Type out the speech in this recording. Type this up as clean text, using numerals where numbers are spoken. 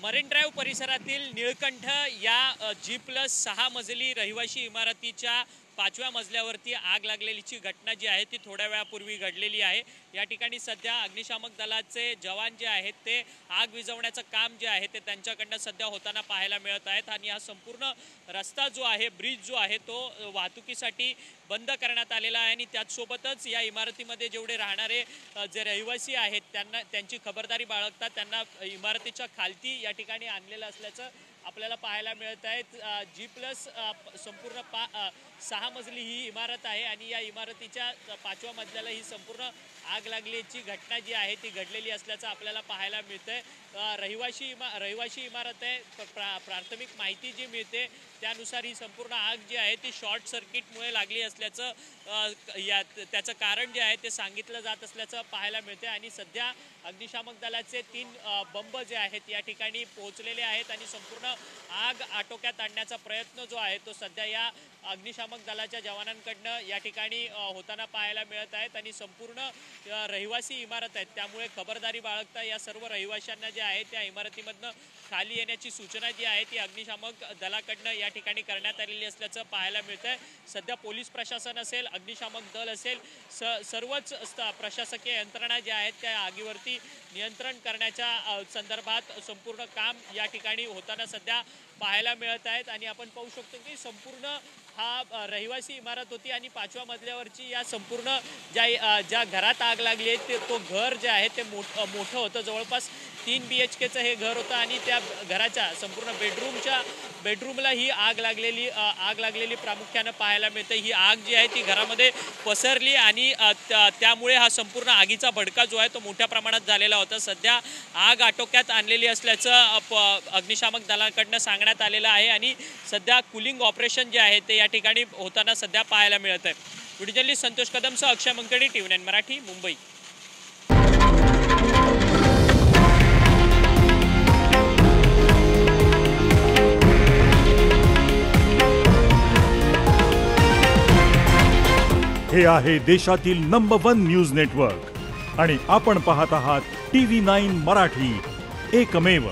Marine drive परिसरातील निळकंठ या G+6 मजली रहिवासी इमारतीच्या 5व्या मजल्यावरती आग लागलेलीची घटना जी आहे ती थोड्या वेळापूर्वी घडलेली आहे। या ठिकाणी सध्या अग्निशामक दलाचे जवान जे आहेत ते आग विझवण्याचं काम जे आहे ते त्यांच्याकडनं सध्या होताना पाहायला मिळत आहेत आणि हा संपूर्ण रस्ता जो आहे, ब्रिज जो आहे तो वाहतुकीसाठी बंद करण्यात आलेला आहे आणि त्याचसोबतच या इमारतीमध्ये जेवढे राहणारे जे रहिवासी आहेत त्यांची खबरदारी बाळगतात त्यांना इमारतीच्या खालती या ठिकाणी आणलेलं असल्याचं आपल्याला पाहायला मिळत आहे। G+ संपूर्ण 6 मजली ही इमारत आहे आणि या इमारतीच्या 5व्या मजल्याला ही संपूर्ण आग लागल्याची घटना जी आहे ती घडलेली असल्याचं आपल्याला पाहायला मिळतंय। रहिवासी इमारत आहे। प्राथमिक माहिती जी मिळते त्यानुसार ही संपूर्ण आग जी आहे ती शॉर्ट सर्किटमुळे लागली असल्याचं त्याचं कारण जे आहे ते सांगितलं जात असल्याचं पाहायला मिळते आणि सध्या अग्निशामक दलाचे 3 बंब जे आहेत या ठिकाणी पोहोचलेले आहेत आणि संपूर्ण आग आटोक्यात आणण्याचा प्रयत्न जो आहे तो सध्या या अग्निशामक दलाच्या जवानांकडनं या ठिकाणी होताना पाहायला मिळत आहेत आणि संपूर्ण रहिवासी इमारत आहेत त्यामुळे खबरदारी बाळगता या सर्व रहिवाशांना जे आहे त्या इमारतीमधनं खाली येण्याची सूचना जी आहे ती अग्निशामक दलाकडनं या ठिकाणी करण्यात आलेली असल्याचं पाहायला मिळतंय। सध्या पोलीस प्रशासन असेल, अग्निशामक दल असेल, सर्वच प्रशासकीय यंत्रणा ज्या आहेत त्या आगीवरती नियंत्रण करण्याच्या संदर्भात संपूर्ण काम या ठिकाणी होताना सध्या पाहायला मिळत आहेत आणि आपण पाहू शकतो की संपूर्ण हा रहिवासी इमारत होती आणि 5व्या मजल्यावरची या संपूर्ण ज्या घरात आग लागली आहे तो घर जे आहे ते मोठं होतं। जवळपास 3 BHKचं हे घर होतं आणि त्या घराच्या संपूर्ण बेडरूमला ही आग लागलेली प्रामुख्यानं पाहायला मिळते। ही आग जी आहे ती घरामध्ये पसरली आणि त्यामुळे हा संपूर्ण आगीचा भडका जो आहे तो मोठ्या प्रमाणात झालेला होता। सध्या आग आटोक्यात आणलेली असल्याचं अग्निशामक दलाकडनं सांगण्यात आलेलं आहे आणि सध्या कुलिंग ऑपरेशन जे आहे ते या ठिकाणी होताना सध्या पाहायला मिळत आहे। व्हिडिओ जर्नलिस्ट संतोष कदमसह अक्षय मंकणी, TV9 मराठी, मुंबई। हे आहे देशातील नंबर 1 न्यूज नेटवर्क आणि आपण पाहत आहात TV9 मराठी, एकमेव।